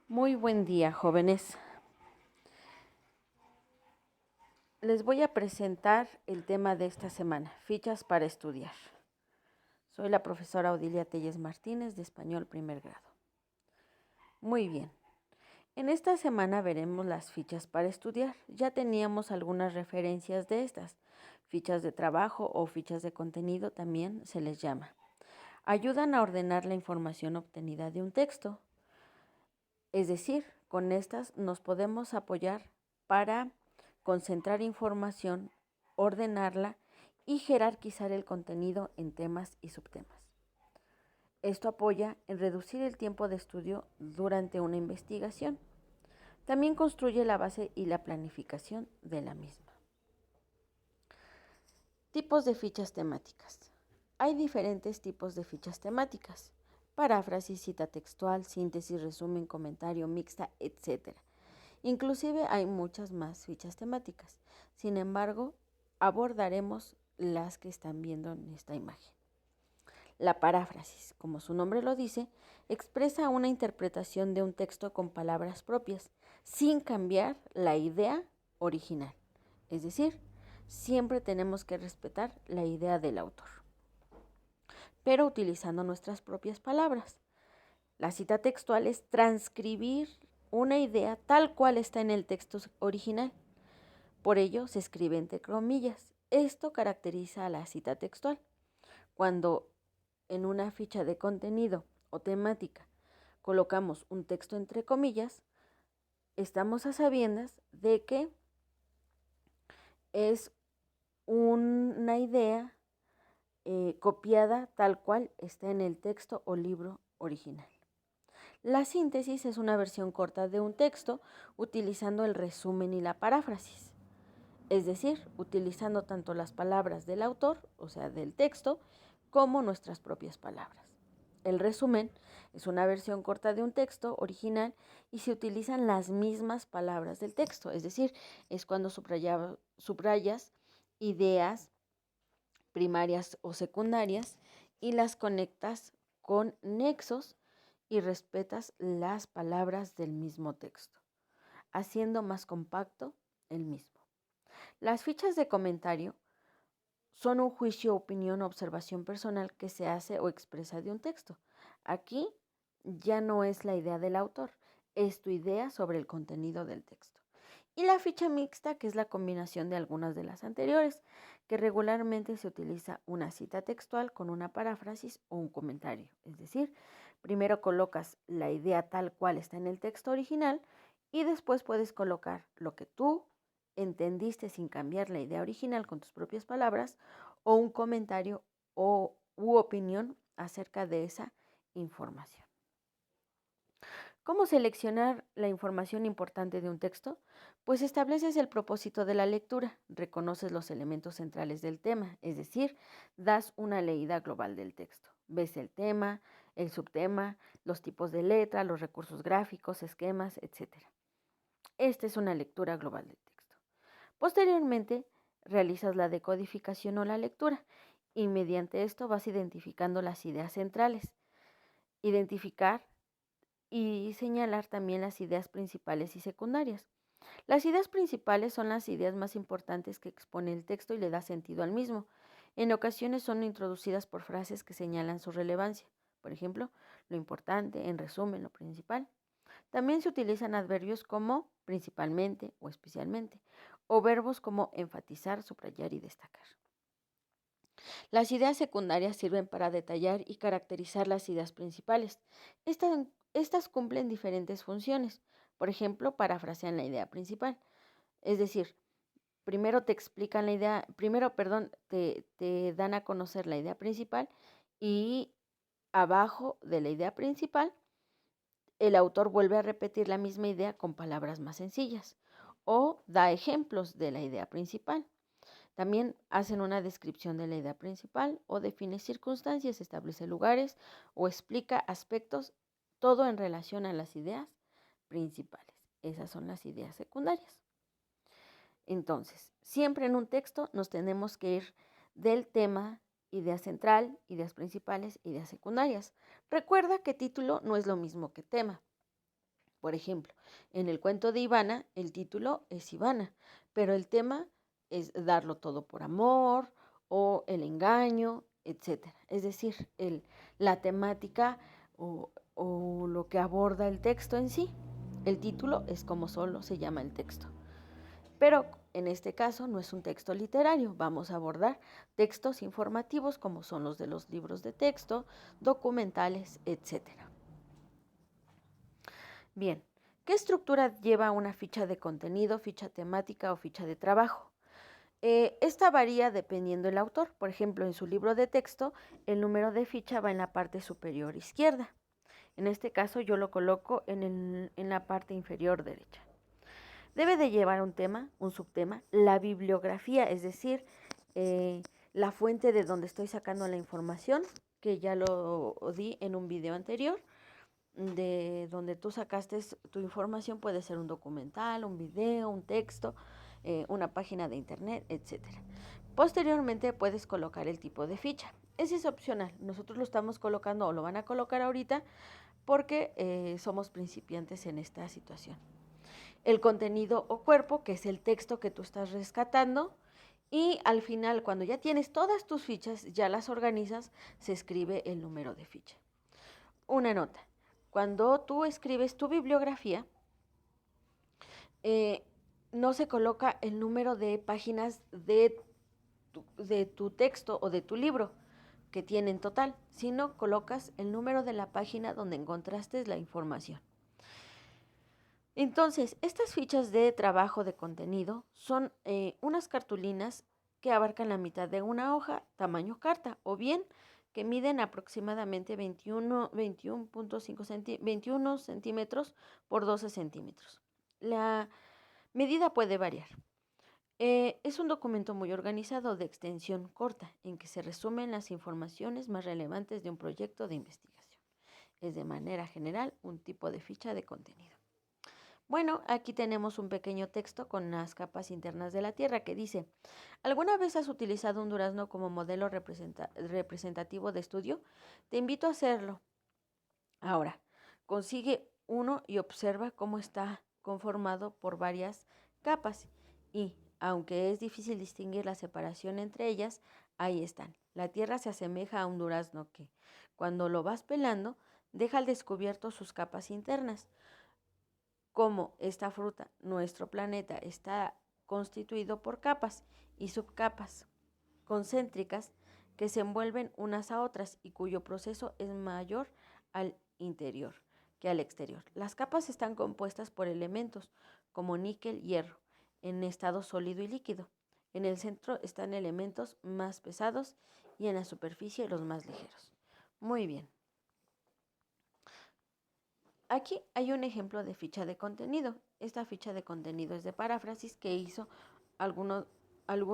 Muy buen día, jóvenes. Les voy a presentar el tema de esta semana, fichas para estudiar. Soy la profesora Odilia Telles Martínez de Español Primer Grado. Muy bien. En esta semana veremos las fichas para estudiar. Ya teníamos algunas referencias de estas. Fichas de trabajo o fichas de contenido también se les llama. Ayudan a ordenar la información obtenida de un texto. Es decir, con estas nos podemos apoyar para concentrar información, ordenarla y jerarquizar el contenido en temas y subtemas. Esto apoya en reducir el tiempo de estudio durante una investigación. También construye la base y la planificación de la misma. Tipos de fichas temáticas. Hay diferentes tipos de fichas temáticas: paráfrasis, cita textual, síntesis, resumen, comentario, mixta, etc. Inclusive hay muchas más fichas temáticas. Sin embargo, abordaremos las que están viendo en esta imagen. La paráfrasis, como su nombre lo dice, expresa una interpretación de un texto con palabras propias, sin cambiar la idea original. Es decir, siempre tenemos que respetar la idea del autor, pero utilizando nuestras propias palabras. La cita textual es transcribir una idea tal cual está en el texto original. Por ello se escribe entre comillas. Esto caracteriza a la cita textual. Cuando en una ficha de contenido o temática colocamos un texto entre comillas, estamos a sabiendas de que es una idea copiada tal cual está en el texto o libro original. La síntesis es una versión corta de un texto utilizando el resumen y la paráfrasis, es decir, utilizando tanto las palabras del autor, o sea, del texto, como nuestras propias palabras. El resumen es una versión corta de un texto original y se utilizan las mismas palabras del texto, es decir, es cuando subrayas ideas primarias o secundarias y las conectas con nexos y respetas las palabras del mismo texto, haciendo más compacto el mismo. Las fichas de comentario son un juicio, opinión o observación personal que se hace o expresa de un texto. Aquí ya no es la idea del autor, es tu idea sobre el contenido del texto. Y la ficha mixta, que es la combinación de algunas de las anteriores, que regularmente se utiliza una cita textual con una paráfrasis o un comentario. Es decir, primero colocas la idea tal cual está en el texto original y después puedes colocar lo que tú entendiste sin cambiar la idea original con tus propias palabras o un comentario u opinión acerca de esa información. ¿Cómo seleccionar la información importante de un texto? Pues estableces el propósito de la lectura, reconoces los elementos centrales del tema, es decir, das una leída global del texto. Ves el tema, el subtema, los tipos de letra, los recursos gráficos, esquemas, etc. Esta es una lectura global del texto. Posteriormente, realizas la decodificación o la lectura y mediante esto vas identificando las ideas centrales. Identificar y señalar también las ideas principales y secundarias. Las ideas principales son las ideas más importantes que expone el texto y le da sentido al mismo. En ocasiones son introducidas por frases que señalan su relevancia. Por ejemplo, lo importante, en resumen, lo principal. También se utilizan adverbios como principalmente o especialmente, o verbos como enfatizar, subrayar y destacar. Las ideas secundarias sirven para detallar y caracterizar las ideas principales. Estas cumplen diferentes funciones. Por ejemplo, parafrasean la idea principal. Es decir, primero te explican la idea, te dan a conocer la idea principal y abajo de la idea principal, el autor vuelve a repetir la misma idea con palabras más sencillas o da ejemplos de la idea principal. También hacen una descripción de la idea principal o define circunstancias, establece lugares o explica aspectos, todo en relación a las ideas principales. Esas son las ideas secundarias. Entonces, siempre en un texto nos tenemos que ir del tema, idea central, ideas principales, ideas secundarias. Recuerda que título no es lo mismo que tema. Por ejemplo, en el cuento de Ivana, el título es Ivana, pero el tema es darlo todo por amor o el engaño, etcétera. Es decir, la temática o lo que aborda el texto en sí. El título es como solo se llama el texto. Pero en este caso no es un texto literario, vamos a abordar textos informativos como son los de los libros de texto, documentales, etcétera. Bien, ¿qué estructura lleva una ficha de contenido, ficha temática o ficha de trabajo? Esta varía dependiendo del autor. Por ejemplo, en su libro de texto, el número de ficha va en la parte superior izquierda. En este caso yo lo coloco en la parte inferior derecha. Debe de llevar un tema, un subtema, la bibliografía, es decir, la fuente de donde estoy sacando la información, que ya lo di en un video anterior, de donde tú sacaste tu información, puede ser un documental, un video, un texto, una página de internet, etcétera. Posteriormente puedes colocar el tipo de ficha. Ese es opcional. Nosotros lo estamos colocando o lo van a colocar ahorita porque somos principiantes en esta situación. El contenido o cuerpo, que es el texto que tú estás rescatando, y al final, cuando ya tienes todas tus fichas, ya las organizas, se escribe el número de ficha. Una nota. Cuando tú escribes tu bibliografía, no se coloca el número de páginas de tu texto o de tu libro que tiene en total, sino colocas el número de la página donde encontraste la información. Entonces, estas fichas de trabajo de contenido son unas cartulinas que abarcan la mitad de una hoja, tamaño carta, o bien que miden aproximadamente 21 centímetros por 12 centímetros. La medida puede variar. Es un documento muy organizado de extensión corta, en que se resumen las informaciones más relevantes de un proyecto de investigación. Es de manera general un tipo de ficha de contenido. Bueno, aquí tenemos un pequeño texto con las capas internas de la Tierra que dice: ¿alguna vez has utilizado un durazno como modelo representativo de estudio? Te invito a hacerlo. Ahora, consigue uno y observa cómo está conformado por varias capas y, aunque es difícil distinguir la separación entre ellas, ahí están. La Tierra se asemeja a un durazno que, cuando lo vas pelando, deja al descubierto sus capas internas. Como esta fruta, nuestro planeta está constituido por capas y subcapas concéntricas que se envuelven unas a otras y cuyo proceso es mayor al interior que al exterior. Las capas están compuestas por elementos como níquel, hierro, en estado sólido y líquido. En el centro están elementos más pesados y en la superficie los más ligeros. Muy bien. Aquí hay un ejemplo de ficha de contenido. Esta ficha de contenido es de paráfrasis que hizo algún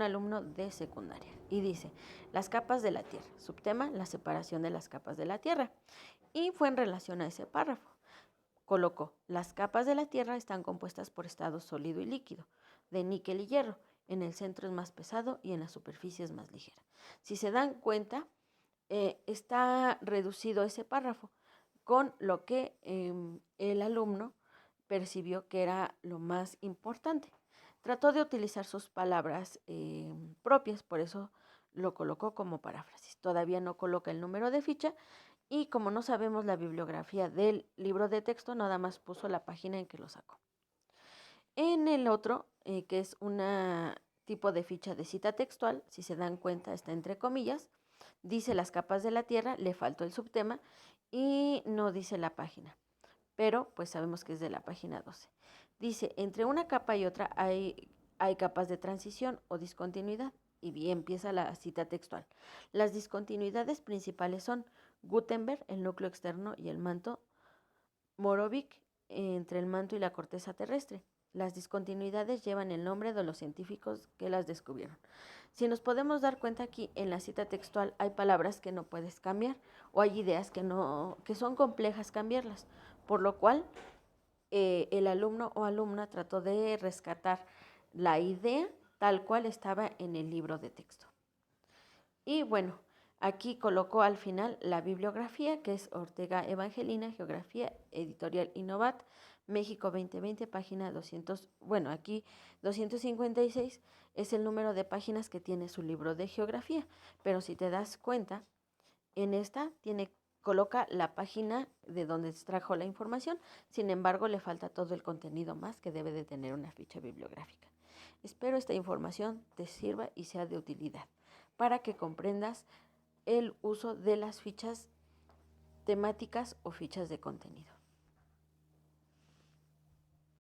alumno de secundaria. Y dice: las capas de la Tierra. Subtema: la separación de las capas de la Tierra. Y fue en relación a ese párrafo. Colocó: las capas de la Tierra están compuestas por estado sólido y líquido, de níquel y hierro. En el centro es más pesado y en la superficie es más ligera. Si se dan cuenta, está reducido ese párrafo con lo que el alumno percibió que era lo más importante. Trató de utilizar sus palabras propias, por eso lo colocó como paráfrasis. Todavía no coloca el número de ficha y como no sabemos la bibliografía del libro de texto, nada más puso la página en que lo sacó. En el otro, que es un tipo de ficha de cita textual, si se dan cuenta está entre comillas, dice las capas de la Tierra, le faltó el subtema y no dice la página, pero pues sabemos que es de la página 12. Dice: entre una capa y otra hay capas de transición o discontinuidad. Y bien empieza la cita textual. Las discontinuidades principales son Gutenberg, el núcleo externo y el manto; Morovik, entre el manto y la corteza terrestre. Las discontinuidades llevan el nombre de los científicos que las descubrieron. Si nos podemos dar cuenta, aquí en la cita textual hay palabras que no puedes cambiar o hay ideas que son complejas cambiarlas, por lo cual el alumno o alumna trató de rescatar la idea tal cual estaba en el libro de texto. Y bueno, Aquí colocó al final la bibliografía, que es Ortega Evangelina, Geografía, Editorial Innovat, México 2020, página 200, bueno, aquí 256 es el número de páginas que tiene su libro de geografía, pero si te das cuenta, en esta coloca la página de donde extrajo la información, sin embargo le falta todo el contenido más que debe de tener una ficha bibliográfica. Espero esta información te sirva y sea de utilidad para que comprendas el uso de las fichas temáticas o fichas de contenido.